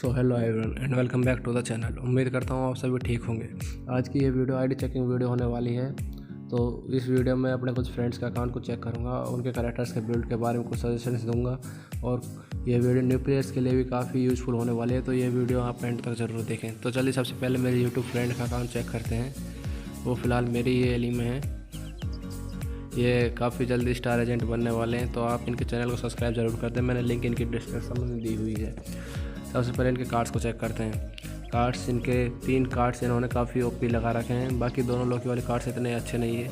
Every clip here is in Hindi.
तो hello everyone and welcome back to the channel. उम्मीद करता हूँ आप सभी ठीक होंगे। आज की ये वीडियो आईडी चेकिंग वीडियो होने वाली है। तो इस वीडियो में अपने कुछ फ्रेंड्स के अकाउंट को चेक करूँगा, उनके कैरेक्टर्स के बिल्ड के बारे में कुछ सजेशंस दूंगा और ये वीडियो न्यू प्लेयर्स के लिए भी काफ़ी यूज़फुल होने वाली है। तो ये वीडियो आप एंड तक ज़रूर देखें। तो चलिए सबसे पहले मेरे यूट्यूब फ्रेंड का अकाउंट चेक करते हैं। वो फ़िलहाल मेरी ये एली में है। ये काफ़ी जल्दी स्टार एजेंट बनने वाले हैं, तो आप इनके चैनल को सब्सक्राइब ज़रूर कर दें। मैंने लिंक इनकी डिस्क्रिप्शन में दी हुई है। सबसे पहले इनके कार्ड्स को चेक करते हैं। कार्ड्स इनके 3 कार्ड्स इन्होंने काफ़ी ओपी लगा रखे हैं। बाकी दोनों लोकी वाले कार्ड्स इतने अच्छे नहीं है,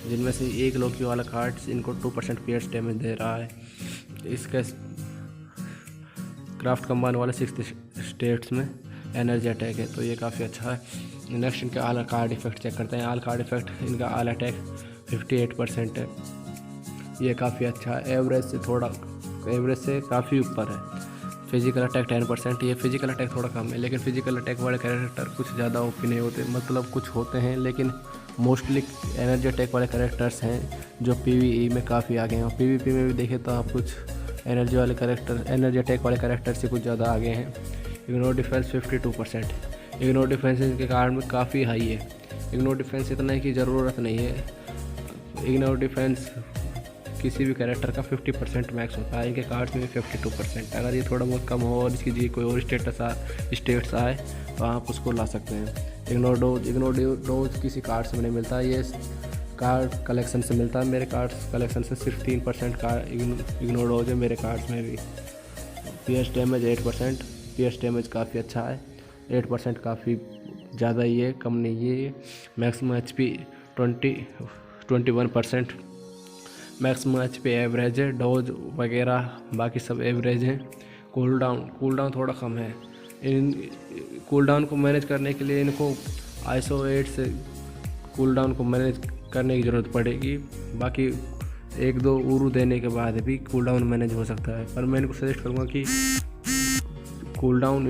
जिनमें से एक लोकी वाला कार्ड्स इनको 2% pierce डैमेज दे रहा है। इसके क्राफ्ट कंबाइन वाले 6 स्टेट्स में एनर्जी अटैक है, तो ये काफ़ी अच्छा है। नेक्स्ट इनके आल कार्ड इफेक्ट चेक करते हैं। आल कार्ड इफेक्ट इनका आल अटैक 58% है, ये काफ़ी अच्छा है। एवरेज से काफ़ी ऊपर है। फिजिकल अटैक 10%, ये फिजिकल अटैक थोड़ा कम है, लेकिन फिजिकल अटैक वाले कैरेक्टर कुछ ज़्यादा ओपी नहीं होते। मतलब कुछ होते हैं, लेकिन मोस्टली एनर्जी अटैक वाले कैरेक्टर्स हैं जो PvE में काफ़ी आगे हैं। और PvP में भी देखें तो आप कुछ एनर्जी अटैक वाले कैरेक्टर से कुछ ज़्यादा आगे हैं। इग्नोर डिफेंस 52%, इग्नोर डिफेंस इनके कारण में काफ़ी हाई है। इग्नोर डिफेंस इतना की ज़रूरत नहीं है। इग्नोर डिफेंस किसी भी कैरेक्टर का 50% मैक्स होता है। इनके कार्ड्स में 52%। अगर ये थोड़ा बहुत कम हो और इसकी जी कोई और स्टेट्स आए तो आप उसको ला सकते हैं। इग्नोर डोज किसी कार्ड से नहीं मिलता, ये कार्ड कलेक्शन से मिलता है। मेरे कार्ड्स कलेक्शन से सिर्फ 3% का इग्नोर डोज है मेरे कार्ड्स में भी। PS डैमेज 8%, PS डैमेज काफ़ी अच्छा है। 8% काफ़ी ज़्यादा ही है, कम नहीं है ये। Maximum HP 21%। Maximum HP average है। डोज वगैरह बाकी सब एवरेज हैं। कूल डाउन थोड़ा कम है। इन कूल डाउन को मैनेज करने के लिए इनको ISO 8 से कूल डाउन को मैनेज करने की ज़रूरत पड़ेगी। बाकी 1-2 उरू देने के बाद भी कूल डाउन मैनेज हो सकता है, पर मैं इनको सजेस्ट करूँगा कि कूल डाउन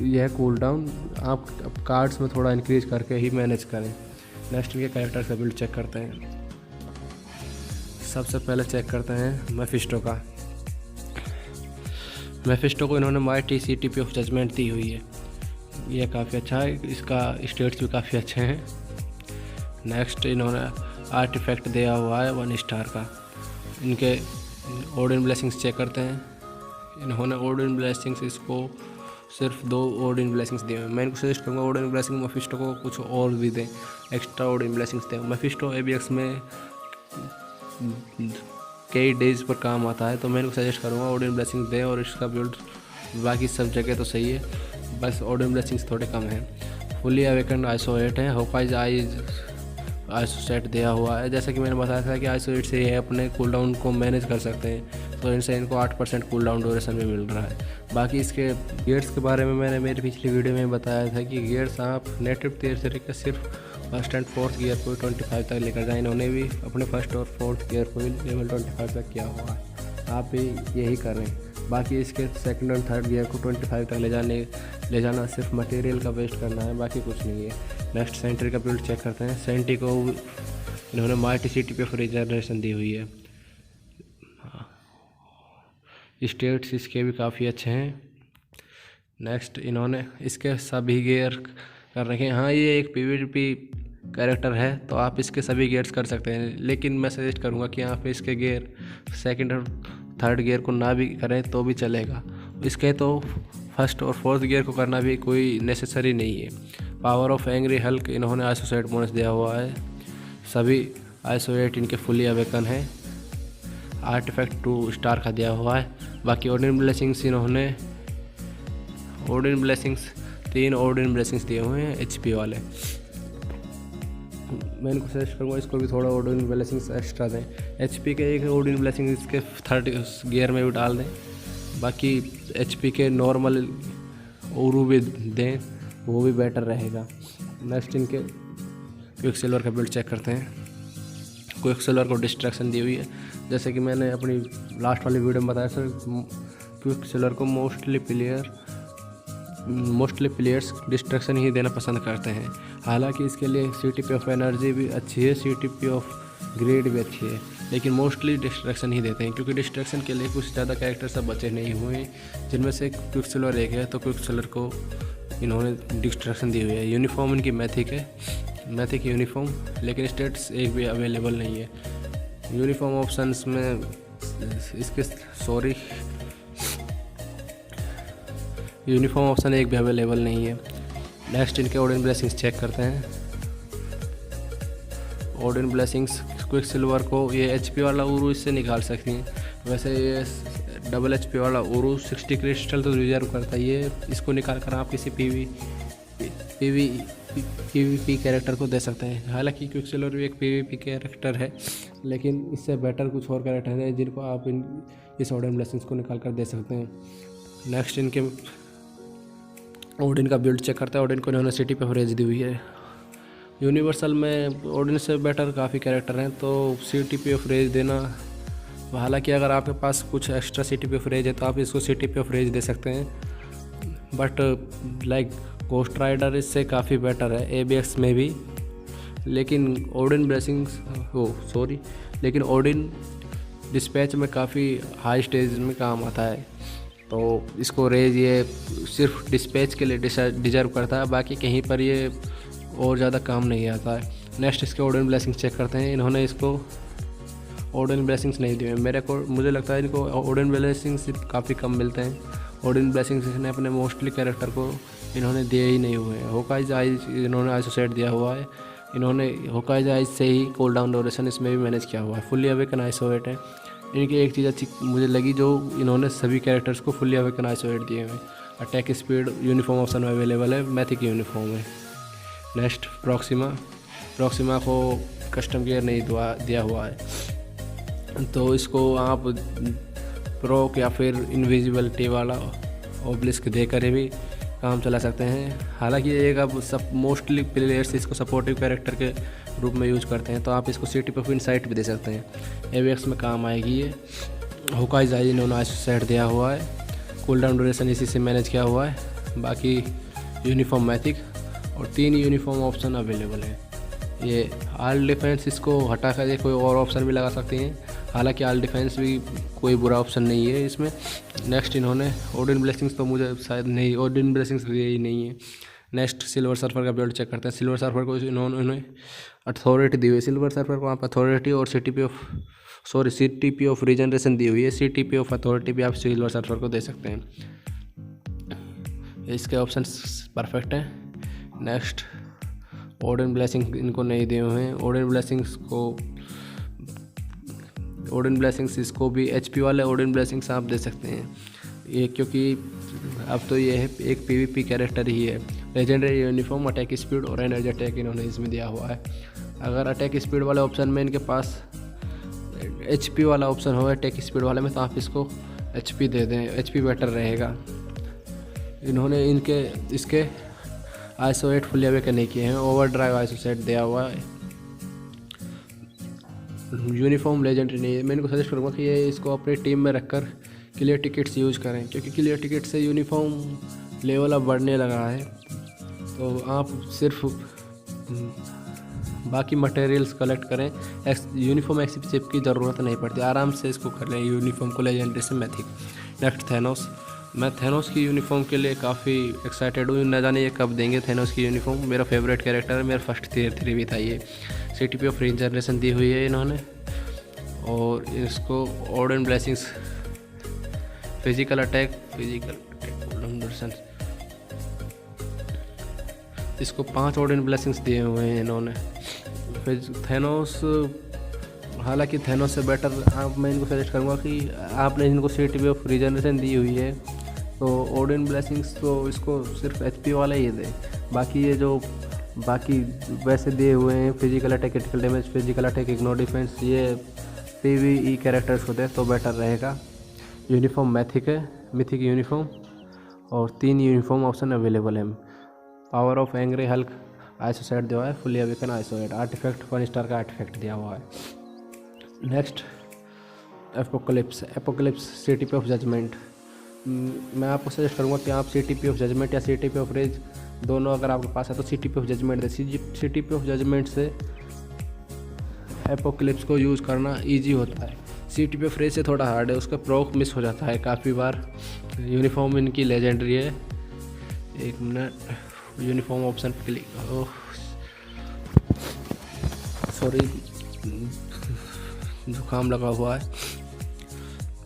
यह कूल डाउन आप कार्ड्स में थोड़ा इंक्रीज करके ही मैनेज करें। नेक्स्ट इनके कैरेक्टर का बिल्ड चेक करते हैं। सबसे पहले चेक करते हैं मेफिस्टो का। मेफिस्टो को इन्होंने माइटी CTP ऑफ जजमेंट दी हुई है, यह काफ़ी अच्छा है। इसका स्टेट्स भी काफ़ी अच्छे हैं। नेक्स्ट इन्होंने आर्टिफैक्ट दिया हुआ है 1 स्टार का। इनके ऑर्डिन ब्लेसिंग्स चेक करते हैं। इन्होंने ऑर्डिन ब्लेसिंग्स इसको सिर्फ 2 ऑर्डिन ब्लेसिंग्स दिए हुए हैं। मैं इनको सजेस्ट करूँगा ऑर्डिन ब्लेसिंग मेफिस्टो को कुछ और भी दें, एक्स्ट्रा ऑर्डिन ब्लेसिंग्स दें। मेफिस्टो ABX में कई डेज पर काम आता है, तो मैं इनको सजेस्ट करूँगा ऑर्डिन ब्लेसिंग दें और इसका बिल्ड बाकी सब जगह तो सही है, बस ऑर्डिन ब्लेसिंग्स थोड़े कम हैं। फुली अवेकन ISO 8 है। होकाइज ISO सेट दिया हुआ है। जैसा कि मैंने बताया था कि ISO 8 से ये अपने कूल डाउन को मैनेज कर सकते हैं, तो इनसे इनको 8% कूल डाउन ड्यूरेशन में मिल रहा है। बाकी इसके गियर्स के बारे में मैंने मेरी पिछली वीडियो में बताया था कि गियर्स आप नेटिव गियर से लेकर सिर्फ 1st और 4th गियर को 25 तक लेकर जाएँ। इन्होंने भी अपने 1st और 4th गियर को लेवल 25 तक किया हुआ है, आप भी यही कर रहे हैं। बाकी इसके 2nd और 3rd गियर को 25 तक ले जाना सिर्फ मटेरियल का वेस्ट करना है, बाकी कुछ नहीं है। नेक्स्ट सेंट्री का बिल्ड चेक करते हैं। सेंट्री को इन्होंने माइटी CTP ऑफ रिजर्वेशन दी हुई है। स्टेट्स इसके भी काफ़ी अच्छे हैं। नेक्स्ट इन्होंने इसके सभी गियर कर रखे हैं। हाँ, ये एक PvP कैरेक्टर है, तो आप इसके सभी गियर्स कर सकते हैं, लेकिन मैं सजेस्ट करूँगा कि आप इसके गियर 2nd और 3rd गियर को ना भी करें तो भी चलेगा। इसके तो 1st और 4th गियर को करना भी कोई नेसेसरी नहीं है। पावर ऑफ एंग्री हल्क इन्होंने ISO 8 बोनस दिया हुआ है। सभी ISO 8 इनके फुली अवेकन है। आर्टिफैक्ट 2 स्टार का दिया हुआ है। बाकी ऑर्डिन ब्लेसिंग्स इन्होंने 3 ऑर्डिन ब्लेसिंग्स दिए हुए हैं HP वाले। मैं इनको सजेस्ट करूँगा इसको भी थोड़ा ऑर्डिन ब्लेसिंग्स एक्स्ट्रा दें। HP के एक ऑर्डिन ब्लेसिंग इसके 3rd गियर में भी डाल दें। बाकी HP के नॉर्मल उरू भी दें, वो भी बेटर रहेगा। नेक्स्ट इनके क्विकसिल्वर का बिल्ड चेक करते हैं। क्विकसिल्वर को डिस्ट्रैक्शन दी हुई है। जैसे कि मैंने अपनी लास्ट वाली वीडियो में बताया सर, क्विकसिल्वर को मोस्टली प्लेयर्स डिस्ट्रैक्शन ही देना पसंद करते हैं। हालांकि इसके लिए CTP ऑफ एनर्जी भी अच्छी है। CTP ऑफ ग्रेड भी अच्छी है, लेकिन मोस्टली डिस्ट्रैक्शन ही देते हैं, क्योंकि डिस्ट्रैक्शन के लिए कुछ ज़्यादा कैरेक्टर सब बचे नहीं हुए हैं, जिनमें से क्विकसिल्वर एक है। तो क्विकसिल्वर को इन्होंने डिस्ट्रैक्शन दी हुई है। यूनिफॉर्म इनकी मैथिक है, मैथिक यूनिफॉर्म, लेकिन स्टेट्स एक भी अवेलेबल नहीं है यूनिफॉर्म ऑप्शंस में इसके। सॉरी, यूनिफॉर्म ऑप्शन एक भी अवेलेबल नहीं है। नेक्स्ट इनके ओडिन ब्लेसिंग्स चेक करते हैं। ओडिन ब्लेसिंग्स क्विकसिल्वर को ये HP वाला उरू इससे निकाल सकती हैं। वैसे ये डबल HP वाला उरू 60 क्रिस्टल तो रिजर्व करता है, ये इसको निकाल कर आप किसी PvP कैरेक्टर को दे सकते हैं। हालांकि क्विकसिल्वर भी एक PvP कैरेक्टर है, लेकिन इससे बेटर कुछ और कैरेक्टर हैं जिनको आप इस ओडिन ब्लेसिंग्स को निकाल कर दे सकते हैं। नेक्स्ट इनके ओडिन का बिल्ड चेक करता है। ओडिन को इन्होंने सिटी पे फ्रेज दी हुई है। यूनिवर्सल में ओडिन से बेटर काफ़ी कैरेक्टर हैं, तो सिटी पे फ्रेज देना, हालांकि अगर आपके पास कुछ एक्स्ट्रा सिटी पे फ्रेज है तो आप इसको सिटी पे फ्रेज दे सकते हैं, बट लाइक गोस्ट राइडर इससे काफ़ी बेटर है ABX में भी। लेकिन ओडिन ब्लेसिंग्स लेकिन ओडिन डिस्पैच में काफ़ी हाई स्टेज में काम आता है, तो इसको रेज ये सिर्फ डिस्पैच के लिए डिजर्व करता है, बाकी कहीं पर ये और ज़्यादा काम नहीं आता है। नेक्स्ट इसके ओडिन ब्लेसिंग्स चेक करते हैं। इन्होंने इसको ओडिन ब्लेसिंग्स नहीं दिए मुझे लगता है इनको ओडिन ब्लेसिंग्स काफ़ी कम मिलते हैं। ओडिन ब्लेसिंग्स इसने अपने मोस्टली कैरेक्टर को इन्होंने दिए ही नहीं हुए हैं। होकाइज आइज इन्होंने आइसोसेट दिया हुआ है, इन्होंने होकाइज आइज से ही कूल डाउन ड्यूरेशन इसमें भी मैनेज किया हुआ है। फुल्ली अवेकन आइसोएट है। इनकी एक चीज़ अच्छी मुझे लगी, जो इन्होंने सभी कैरेक्टर्स को फुल्ली अवेकन आइसोएट दिए हुए हैं। अटैक स्पीड यूनिफॉर्म ऑप्शन में अवेलेबल है, मैथिक यूनिफॉर्म है। नेक्स्ट प्रॉक्सिमा को कस्टम गियर नहीं दिया हुआ है, तो इसको आप प्रोक या फिर इनविजिबिलिटी वाला ओब्लिस्क देकर भी काम चला सकते हैं। हालांकि एक अब सब मोस्टली प्लेयर्स इसको सपोर्टिव कैरेक्टर के रूप में यूज करते हैं, तो आप इसको सिटी पे इनसाइट भी दे सकते हैं। ABX में काम आएगी ये। होकाइज आई इन्होंने आइसोसेट दिया हुआ है, कूल डाउन ड्यूरेशन इसी से मैनेज किया हुआ है। बाकी यूनिफॉर्म मैथिक और 3 यूनिफॉर्म ऑप्शन अवेलेबल है। ये आल डिफेंस इसको हटा कर कोई और ऑप्शन भी लगा सकते हैं, हालांकि आल डिफेंस भी कोई बुरा ऑप्शन नहीं है इसमें। नेक्स्ट इन्होंने ओडिन ब्लेसिंग्स तो मुझे शायद नहीं, ओडिन ब्लेसिंग्स ये ही नहीं है। नेक्स्ट सिल्वर सर्फर का बिल्ड चेक करते हैं। सिल्वर सर्फर को इन्होंने अथॉरिटी दी हुई है। सिल्वर सर्फर को आप अथॉरिटी और CTP ऑफ रीजनरेशन दी हुई है। CTP ऑफ अथॉरिटी भी आप सिल्वर सर्फर को दे सकते हैं। इसके ऑप्शंस परफेक्ट हैं। नेक्स्ट ओडिन ब्लेसिंग इनको नहीं दिए हुए हैं। ओडिन ब्लेसिंग्स इसको भी HP वाले ओडिन ब्लेसिंग्स आप दे सकते हैं ये, क्योंकि अब तो ये है एक PvP कैरेक्टर ही है। लेजेंडरी यूनिफॉर्म, अटैक स्पीड और एनर्जी अटैक इन्होंने इसमें दिया हुआ है। अगर अटैक स्पीड वाले ऑप्शन में इनके पास HP वाला ऑप्शन हो अटैक स्पीड वाले में, तो आप इसको HP दे दें, HP बेटर रहेगा। इन्होंने इसके आइसोएट फुल अवेकन नहीं किए हैं। ओवर ड्राइव आइसोसेट दिया हुआ है। यूनिफॉर्म लेजेंडरी नहीं है। मैं इनको सजेस्ट करूँगा कि ये इसको अपनी टीम में रखकर क्लियर टिकट्स यूज़ करें, क्योंकि क्लियर टिकट से यूनिफॉर्म लेवल अब बढ़ने लगा है, तो आप सिर्फ बाकी मटेरियल्स कलेक्ट करें। यूनिफॉर्म एक्सपेंसिव की ज़रूरत नहीं पड़ती, आराम से इसको कर लें यूनिफॉर्म को लेजेंडरी से मैथिक। Next Thanos. मैं थैनोस की यूनिफॉर्म के लिए काफ़ी एक्साइटेड हूँ, न जाने ये कब देंगे थैनोस की यूनिफॉर्म। मेरा फेवरेट कैरेक्टर है, मेरा फर्स्ट Tier 3 भी था ये। CTP ऑफ रीजनरेशन दी हुई है इन्होंने, और इसको ओडिन ब्लेसिंग्स, फिजिकल अटैक इसको 5 ओडिन ब्लेसिंग्स दिए हुए हैं इन्होंने। फिर थैनोस, हालांकि थैनोस से बेटर मैं इनको सजेस्ट करूँगा कि आपने इनको CTP ऑफ रीजनरेशन दी हुई है, तो ओडिन ब्लेसिंग्स तो इसको सिर्फ HP वाला ही दे। बाकी ये जो बाकी वैसे दिए हुए हैं, physical attack, critical damage, physical attack, ignore defence, ये PvE कैरेक्टर्स को दे तो बेटर रहेगा। यूनिफॉर्म मैथिक है, मिथिक यूनिफॉर्म, और 3 यूनिफॉर्म ऑप्शन अवेलेबल है। Power of angry Hulk isoset दिया हुआ है, fully awaken isoset, artifact 1 star का आर्टिफैक्ट दिया हुआ है। Next apocalypse CTP of judgment. मैं आपको सजेस्ट करूँगा कि आप CTP ऑफ जजमेंट या CTP ऑफ रेज दोनों अगर आपके पास है तो CTP ऑफ जजमेंट दे। CTP ऑफ जजमेंट से एपोक्लिप्स को यूज़ करना इजी होता है। CTPF फ्रेज से थोड़ा हार्ड है, उसका प्रोक मिस हो जाता है काफ़ी बार। यूनिफॉर्म इनकी लेजेंडरी है। एक मिनट, यूनिफॉर्म ऑप्शन पर क्लिक, ओह सॉरी जुकाम लगा हुआ है।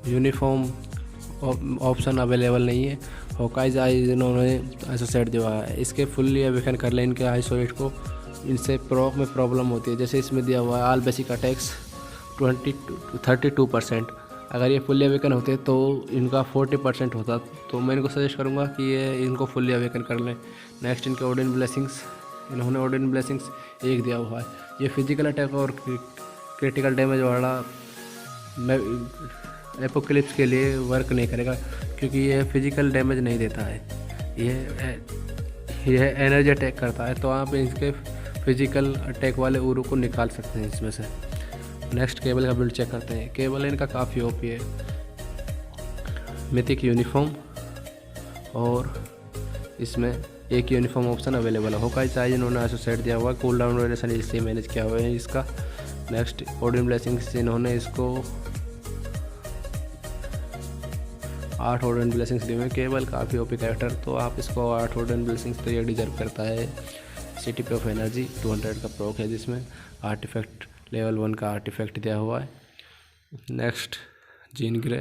यूनिफॉर्म ऑप्शन अवेलेबल नहीं है। होकाइज आइज इन्होंने ऐसा सेट दिया है, इसके फुल्ली अवेकन कर लें इनके ISO 8 को। इनसे प्रोक में प्रॉब्लम होती है, जैसे इसमें दिया हुआ है ऑल बेसिक अटैक्स 32%। अगर ये फुल्ली अवेकन होते तो इनका 40% होता। तो मैं इनको सजेस्ट करूँगा कि ये इनको फुल्ली अवेकन कर लें। नेक्स्ट इनके ओडिन ब्लेसिंग्स, इन्होंने ओडिन ब्लेसिंग्स 1 दिया हुआ है। ये फिजिकल अटैक और क्रिटिकल डैमेज वाला एपोक्लिप्स के लिए वर्क नहीं करेगा, क्योंकि ये फिजिकल डैमेज नहीं देता है, यह एनर्जी अटैक करता है। तो आप इसके फिजिकल अटैक वाले उरू को निकाल सकते हैं इसमें से। नेक्स्ट केबल का बिल्ड चेक करते हैं। केबल इनका काफ़ी ओपी है। मिथिक यूनिफॉर्म और इसमें एक यूनिफॉर्म ऑप्शन अवेलेबल है। होकाई साइज इन्होंने ऐसा सेट दिया हुआ है। कूल डाउन ड्यूरेशन इससे मैनेज किया हुआ है इसका। नेक्स्ट ओडिन ब्लेसिंग्स, इन्होंने इसको 8 ओडिन ब्लेसिंग्स दिए हुए हैं। केबल काफ़ी ओपी कैरेक्टर, तो आप इसको 8 ओडिन ब्लेसिंग्स तो ये डिजर्व करता है। CTPF एनर्जी 200 का प्रोक है, जिसमें आर्टिफैक्ट लेवल 1 का आर्टिफैक्ट दिया हुआ है। नेक्स्ट जीन ग्रे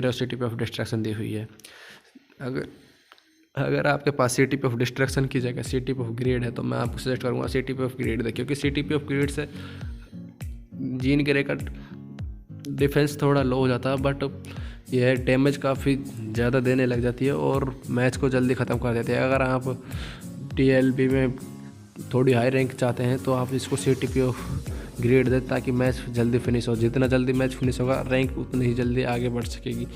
और CTPF डिस्ट्रैक्शन दी हुई है। अगर आपके पास CTPF डिस्ट्रैक्शन की जगह CTPF ग्रेड है तो मैं आपको सजेस्ट करूँगा CTPF ग्रेड दे, क्योंकि CTPF ग्रेड से जीन ग्रे का डिफेंस थोड़ा लो हो जाता है, बट यह डैमेज काफ़ी ज़्यादा देने लग जाती है और मैच को जल्दी ख़त्म कर देती है। अगर आप TLB में थोड़ी हाई रैंक चाहते हैं तो आप इसको CTPF ग्रेड दें, ताकि मैच जल्दी फिनिश हो। जितना जल्दी मैच फिनिश होगा रैंक उतनी ही जल्दी आगे बढ़ सकेगी।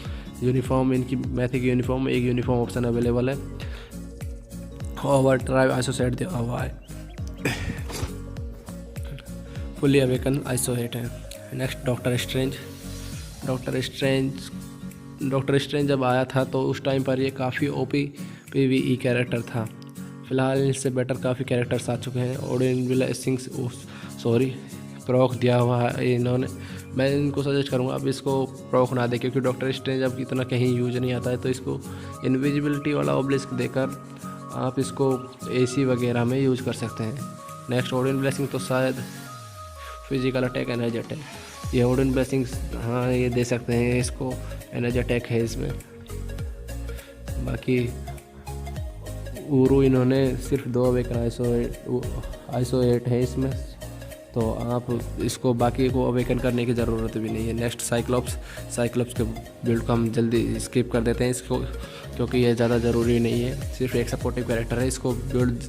यूनिफॉर्म इनकी मैथिक यूनिफॉर्म में एक यूनिफॉर्म ऑप्शन अवेलेबल है। ओवर ड्राइव ISO सेट दिया हुआ है। फुली अवेकन ISO 8 है। नेक्स्ट डॉक्टर स्ट्रेंज जब आया था तो उस टाइम पर ये काफ़ी OP PvE कैरेक्टर था। फिलहाल इससे बेटर काफ़ी कैरेक्टर्स आ चुके हैं। ओडिन ब्लेसिंग्स प्रोक दिया हुआ है इन्होंने। मैं इनको सजेस्ट करूँगा अब इसको प्रोक ना दे, क्योंकि डॉक्टर स्ट्रेंज अब इतना कहीं यूज नहीं आता है। तो इसको इनविजिबिलिटी वाला ऑब्लिस्क देकर आप इसको AC वगैरह में यूज कर सकते हैं। नेक्स्ट ओडिन ब्लेसिंग तो शायद फिजिकल अटैक एनर्जी अटैक, ये ओडिन ब्लेसिंग्स हाँ ये दे सकते हैं, इसको एनर्जी अटैक है इसमें। बाकी उरू इन्होंने सिर्फ 2 अवेकन ISO 8 है इसमें, तो आप इसको बाकी को अवेकन करने की ज़रूरत भी नहीं है। नेक्स्ट साइक्लोप्स के बिल्ड को हम जल्दी स्किप कर देते हैं इसको, क्योंकि ये ज़्यादा ज़रूरी नहीं है। सिर्फ एक सपोर्टिव कैरेक्टर है, इसको बिल्ड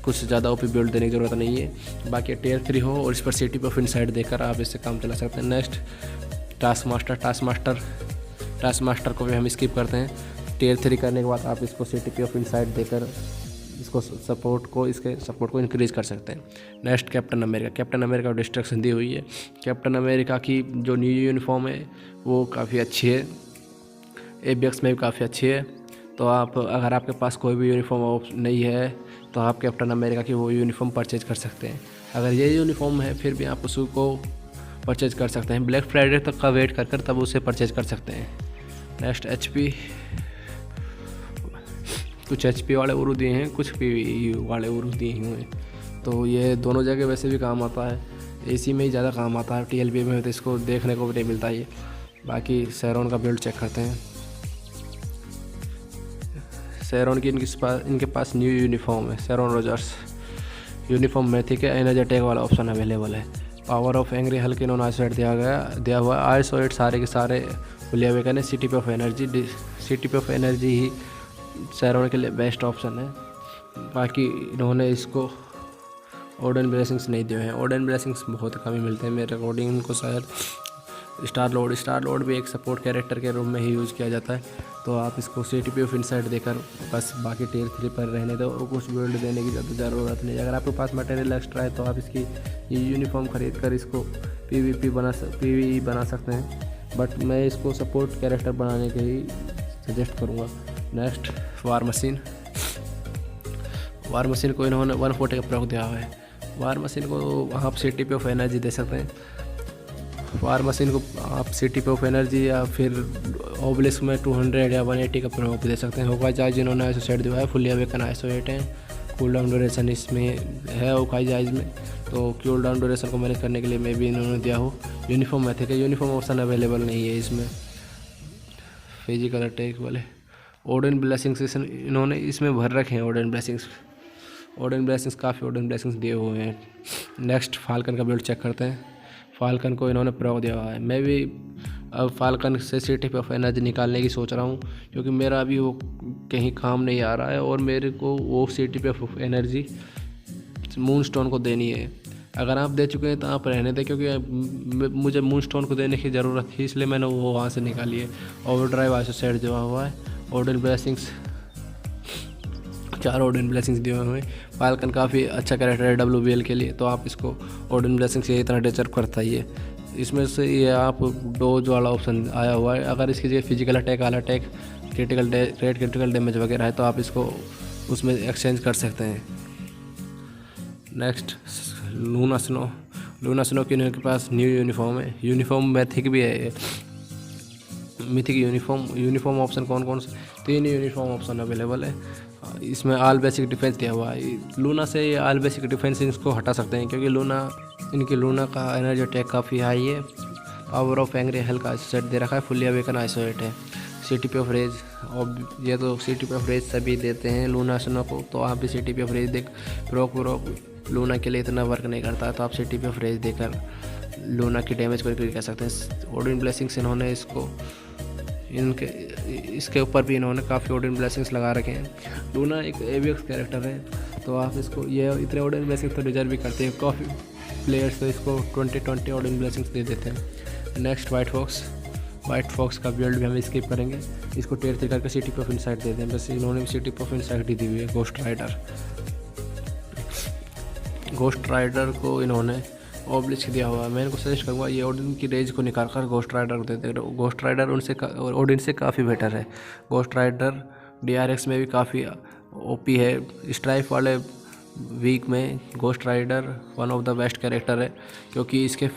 कुछ ज़्यादा OP बिल्ड देने की ज़रूरत नहीं है। बाकी Tier 3 हो और इस पर CTPF इनसाइड देकर आप इससे काम चला सकते हैं। नेक्स्ट टास्क मास्टर को भी हम स्किप करते हैं। Tier 3 करने के बाद आप इसको CTPF इनसाइड देकर इसके सपोर्ट को इंक्रीज़ कर सकते हैं। नेक्स्ट कैप्टन अमेरिका डिस्ट्रक्शन दी हुई है। कैप्टन अमेरिका की जो न्यू यूनिफॉर्म है वो काफ़ी अच्छी है, ABX में भी काफ़ी अच्छी है। तो आप अगर आपके पास कोई भी यूनिफॉर्म नहीं है तो आप कैप्टन अमेरिका की वो यूनिफॉर्म परचेज कर सकते हैं। अगर ये यूनिफॉर्म है फिर भी आप उसको परचेज कर सकते हैं। ब्लैक फ्राइडे तक का वेट कर तब उसे परचेज कर सकते हैं। नेक्स्ट HP, कुछ HP वाले उरू दिए हैं, कुछ PvE वाले उरू दिए हुए हैं। तो ये दोनों जगह वैसे भी काम आता है, AC में ही ज़्यादा काम आता है, TLB में तो इसको देखने को भी नहीं मिलता ये। बाकी सेरोन का बिल्ड चेक करते हैं। सेरोन की इनके पास न्यू यूनिफॉर्म है, सेरोन रोजर्स यूनिफॉर्म मैथिक है। एनर्जी अटैक वाला ऑप्शन अवेलेबल है। पावर ऑफ एंग्री हल्के इन्होंने ISO 8 दिया हुआ है। ISO 8 सारे के सारे फुली अवेकन है। CTPF एनर्जी ही सेरोन के लिए बेस्ट ऑप्शन है। बाकी इन्होंने इसको ओडिन ब्लेसिंग्स नहीं दिए हैं। ओडिन ब्लेसिंग्स बहुत कम ही मिलते हैं मेरे अकॉर्डिंग। इनको शायद स्टार लोड भी एक सपोर्ट कैरेक्टर के रूप में ही यूज़ किया जाता है। तो आप इसको CTPF इनसाइड देकर बस बाकी Tier 3 पर रहने दो और कुछ बिल्ड देने की ज़्यादा ज़रूरत नहीं है। अगर आपके पास मटेरियल एक्स्ट्रा है तो आप इसकी ये यूनिफॉर्म ख़रीद कर इसको PvE बना सकते हैं, बट मैं इसको सपोर्ट कैरेक्टर बनाने के ही सजेस्ट करूँगा। नेक्स्ट वार मशीन को इन्होंने 140 का प्रोक दिया हुआ है। वार मशीन को आप CTP ऑफ एनर्जी दे सकते हैं। वार मशीन को आप CTP ऑफ एनर्जी या फिर ओब्लिस्क में 200 या 180 का प्रयोग दे सकते हैं। होकाई जाइज इन्होंने ISO सेट दिया है, फुल्ली अवेकन ISO 8 है। कूल डाउन ड्यूरेशन इसमें है होकाई जाइज में, तो कूल डाउन ड्यूरेशन को मैनेज करने के लिए मैं भी इन्होंने दिया हो। यूनिफॉर्म मैथिक है, यूनिफॉर्म ऑप्शन अवेलेबल नहीं है इसमें। फिजिकल अटैक वाले ओडन ब्लेसिंग्स इन्होंने इसमें भर रखे हैं। ओडन ब्लेसिंग्स काफ़ी ओडन ब्लेसिंग्स दिए हुए हैं। नेक्स्ट फाल्कन का बिल्ड चेक करते हैं। फाल्कन को इन्होंने प्रयोग दिया हुआ है। मैं भी अब फाल्कन से CTP ऑफ एनर्जी निकालने की सोच रहा हूँ, क्योंकि मेरा अभी वो कहीं काम नहीं आ रहा है और मेरे को वो CTP ऑफ एनर्जी मूनस्टोन को देनी है। अगर आप दे चुके हैं तो आप रहने दें, क्योंकि मुझे मूनस्टोन को देने की ज़रूरत थी, इसलिए मैंने वो वहाँ से निकाली है। ओवरड्राइव ISO सेट दिया हुआ है। ओडन ब्लेसिंग्स 4 ओडन ब्लेसिंग्स दिए हुए हैं। फाल्कन काफ़ी अच्छा कैरेक्टर है WBL के लिए, तो आप इसको ओडन ब्लेसिंग्स यही तरह डिजर्व करता ही है। इसमें से ये आप डोज वाला ऑप्शन आया हुआ है। अगर इसकी जगह फिजिकल अटैक, आल अटैक, क्रिटिकल डैमेज वगैरह है तो आप इसको उसमें एक्सचेंज कर सकते हैं। नेक्स्ट लूना स्नो की इनके पास न्यू यूनिफॉर्म है। यूनिफॉर्म मैथिक भी है। मिथिक यूनिफॉर्म ऑप्शन कौन से 3 यूनिफॉर्म ऑप्शन अवेलेबल है। इसमें ऑल बेसिक डिफेंस दिया हुआ है। लूना से ये ऑल बेसिक डिफेंस इसको हटा सकते हैं, क्योंकि लूना का एनर्जी अटैक काफ़ी हाई है। पावर ऑफ एंग्री हल्का सेट दे रखा है। फुल्ली अवेकन ISO 8 है। CTP ऑफ रेज, और ये तो CTP ऑफ रेज सभी देते हैं लूना स्नो को, तो आप भी CTP ऑफ रेज देख प्रो लूना के लिए इतना वर्क नहीं करता है, तो आप CTP ऑफ रेज देकर लूना की डैमेज को इंक्रीज कर सकते हैं। ओडिन ब्लेसिंग्स इन्होंने इसके ऊपर भी इन्होंने काफ़ी ओडिन ब्लेसिंग्स लगा रखे हैं। लूना एक AVX कैरेक्टर है, तो आप इसको ये इतने ओडिन ब्लेसिंग्स तो डिजर्व भी करते हैं। काफ़ी प्लेयर्स तो इसको 20 ओडिन ब्लेसिंग्स दे देते हैं। नेक्स्ट वाइट फॉक्स का बिल्ड भी हम स्किप करेंगे। इसको टियर 3 करके CTP ऑफ इनसाइट दे दें, बस इन्होंने भी CTP ऑफ इनसाइट ही दी हुई है। गोस्ट राइडर को इन्होंने ओब्लिस्क दिया हुआ है। मैं इनको सजेस्ट करूँगा ये ओडिन की रेंज को निकाल कर गोस्ट राइडर को देते हैं। गोस्ट राइडर ओडिन से काफ़ी बेटर है। गोस्ट राइडर DRX में भी काफ़ी OP है। स्ट्राइफ वाले वीक में Ghost Rider one of the best character है, क्योंकि इसके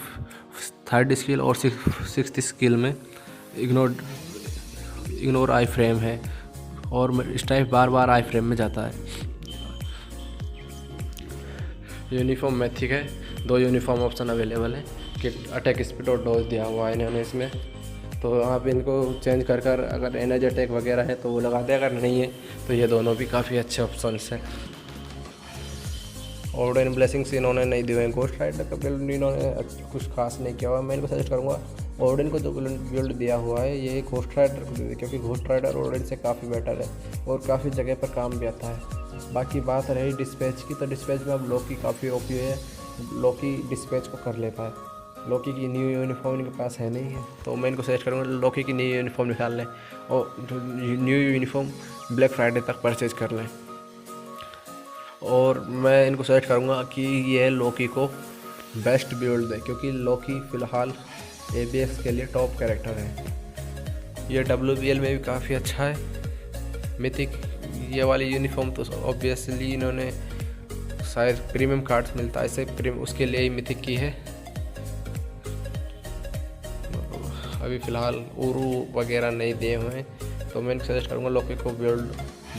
3rd स्किल और 6th स्किल में इग्नोर आई फ्रेम है, और स्ट्राइफ बार आई फ्रेम में जाता है। यूनिफॉर्म मैथिक है। 2 यूनिफॉर्म ऑप्शन अवेलेबल है कि अटैक स्पीड और डोज दिया हुआ है इन्होंने इसमें, तो आप इनको चेंज कर अगर एनर्जी अटैक वगैरह है तो वो लगा दें, अगर नहीं है तो ये दोनों भी काफ़ी अच्छे ऑप्शंस हैं। ओडिन ब्लेसिंग्स इन्होंने नहीं दिए हैं। गोस्ट राइडर का बिल्ड इन्होंने कुछ खास नहीं किया हुआ। मैं इनको सजेस्ट करूँगा ओडिन को जो बिल्ड दिया हुआ है ये घोस्ट राइडर को दे दे, क्योंकि घोस्ट राइडर ओडिन से काफ़ी बेटर है और काफ़ी जगह पर काम भी आता है। बाकी बात रही डिस्पैच की, तो डिस्पैच में अब लोकी काफ़ी OP है। लोकी डिस्पैच को कर लेता है। लोकी की न्यू यूनिफॉर्म इनके पास है नहीं है, तो मैं इनको सजेस्ट करूँगा लोकी की न्यू यूनिफॉर्म निकाल लें और न्यू यूनिफॉर्म ब्लैक फ्राइडे तक परचेज कर लें। और मैं इनको सजेस्ट करूँगा कि ये लोकी को बेस्ट बिल्ड दे, क्योंकि लोकी फ़िलहाल AVX के लिए टॉप कैरेक्टर है। ये WBL में भी काफ़ी अच्छा है। मिथिक ये वाली यूनिफॉर्म तो ऑब्वियसली इन्होंने शायद प्रीमियम कार्ड्स मिलता है इससे उसके लिए ही मिथिक की है। अभी फ़िलहाल उरू वगैरह नहीं दिए हुए हैं, तो मैं सजेस्ट करूँगा लोकी को बिल्ड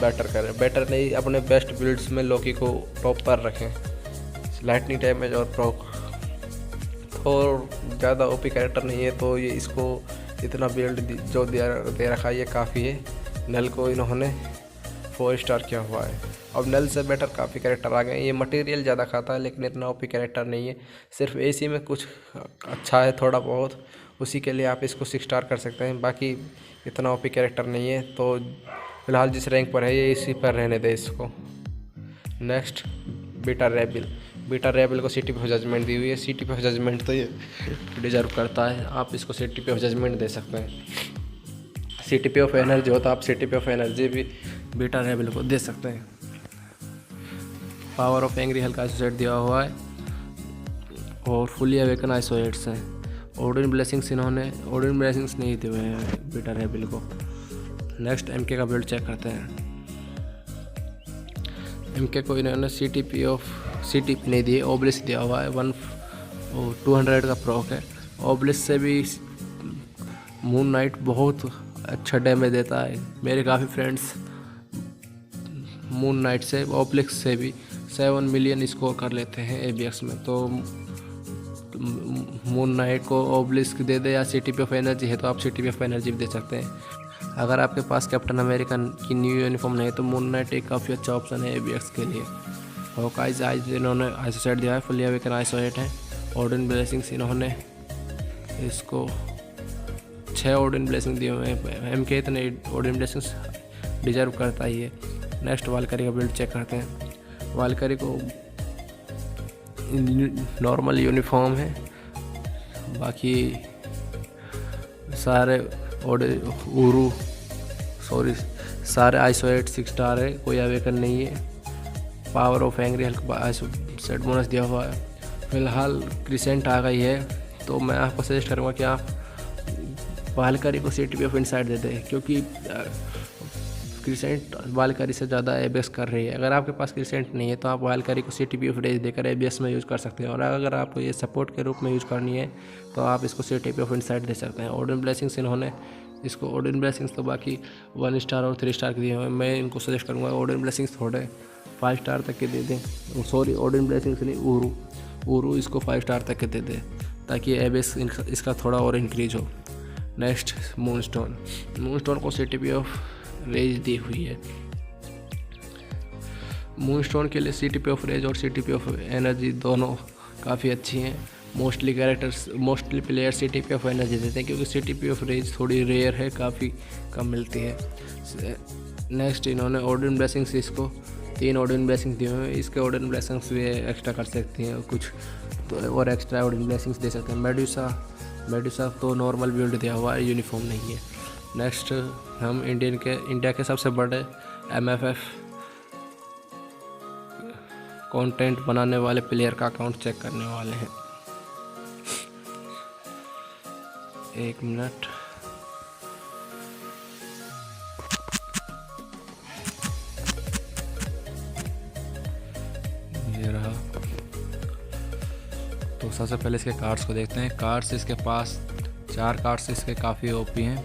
बेटर नहीं अपने बेस्ट बिल्ड्स में लोकी को टॉप पर रखें। लाइटनिंग डैमेज और प्रोक और ज़्यादा OP कैरेक्टर नहीं है, तो ये इसको इतना बिल्ड जो दे रखा है ये काफ़ी है। नल को इन्होंने 4 स्टार किया हुआ है। अब नल से बेटर काफ़ी कैरेक्टर आ गए हैं। ये मटेरियल ज़्यादा खाता है लेकिन इतना OP कैरेक्टर नहीं है। सिर्फ AC में कुछ अच्छा है थोड़ा बहुत, उसी के लिए आप इसको 6 स्टार कर सकते हैं। बाकी इतना OP कैरेक्टर नहीं है, तो फिलहाल जिस रैंक पर है ये इसी पर रहने दें इसको। नेक्स्ट बीटा रेबिल को CTP ऑफ जजमेंट दी हुई है। CTP ऑफ जजमेंट तो ये डिजर्व करता है, आप इसको CTP ऑफ जजमेंट दे सकते हैं। CTP ऑफ एनर्जी हो तो आप CTP ऑफ एनर्जी भी बीटा रेबिल को दे सकते हैं। पावर ऑफ एंग्री हल्का ISO सेट दिया हुआ है और फुली अवेकन ISO 8 है। ओडिन ब्लेसिंग्स नहीं दिए हुए हैं बीटा रेबिल को। नेक्स्ट MK का बिल्ड चेक करते हैं। MK को इन्होंने CTP ऑफ CTP नहीं दिए, ओब्लिस दिया हुआ है। 200 का प्रोक है। ओब्लिस से भी मून नाइट बहुत अच्छा डैमेज देता है। मेरे काफ़ी फ्रेंड्स मून नाइट से ओब्लिस से भी 7 मिलियन स्कोर कर लेते हैं ABX में। तो मून नाइट को ओब्लिस्क दे दे, या CTP ऑफ एनर्जी है तो आप CTP ऑफ एनर्जी भी दे सकते हैं। अगर आपके पास कैप्टन अमेरिका की न्यू यूनिफॉर्म नहीं है तो मून नाइट एक काफ़ी अच्छा ऑप्शन है ABX के लिए। हॉकाइज आज इन्होंने आइसो सेट दिया है, फुली अवेकन आइसो 8 है। ऑर्डिन ब्लेसिंग्स इन्होंने इसको 6 ऑर्डिन ब्लेसिंग दिए हुए हैं। MK इतने ऑर्डिन ब्लेसिंग्स डिजर्व करता ही है। नेक्स्ट वालकरी का बिल्ड चेक करते हैं। वालकरी को नॉर्मल यूनिफॉर्म है, बाकी सारे सारे आइसो 8 6 स्टार है, कोई अवेकन नहीं है। Power of angry Hulk iso set bonus दिया हुआ है। फिलहाल क्रिसेंट आ गई है, तो मैं आपको सजेस्ट करूँगा कि आप वालकरी को CTP ऑफ इनसाइड दे दें, क्योंकि क्रिसेंट वालकरी से ज़्यादा ABX कर रही है। अगर आपके पास क्रिसेंट नहीं है तो आप वालकरी को CTP ऑफ रेज देकर ABX में यूज़ कर सकते हैं, और अगर आपको ये सपोर्ट के रूप में यूज़ करनी है तो आप इसको CTP ऑफ इनसाइड दे सकते हैं। ऑर्डिन ब्लेसिंग्स इन्होंने इसको ऑर्डिन ब्लेसिंग्स तो बाकी 1 स्टार और 3 स्टार के दिए हुए हैं। मैं इनको सजेस्ट करूँगा ऑर्डिन ब्लेसिंग्स थोड़े 5 स्टार तक के दे दें। सॉरी, ऑर्डिन ब्लेसिंग्स नहीं, ऊरू इसको 5 स्टार तक के दे दें, ताकि ABX इसका थोड़ा और इंक्रीज हो। नेक्स्ट मूनस्टोन को CTP ऑफ रेज दी हुई है। मूनस्टोन के लिए CTP ऑफ रेज और CTP ऑफ एनर्जी दोनों काफ़ी अच्छी हैं। Mostly player CTP of energy देते हैं, क्योंकि CTP ऑफ रेज थोड़ी रेयर है, काफ़ी कम मिलती है। नेक्स्ट इन्होंने ऑर्डिन ब्लेसिंग्स इसको 3 ऑर्डिन ब्लेसिंग्स दिए हुए हैं। इसके ऑर्डिन ब्लेसिंग्स भी एक्स्ट्रा कर सकती हैं कुछ, तो और एक्स्ट्रा ऑर्डिन ब्लेसिंग्स दे सकते हैं। मेडुसा तो नॉर्मल बिल्ड दिया हुआ है, यूनिफॉर्म नहीं है। नेक्स्ट हम इंडिया के सबसे बड़े MFF कंटेंट बनाने वाले प्लेयर का अकाउंट चेक करने वाले हैं। 1 मिनट। ये रहा। तो सबसे पहले इसके कार्ड्स को देखते हैं। कार्ड्स इसके पास 4 कार्ड्स इसके काफ़ी OP हैं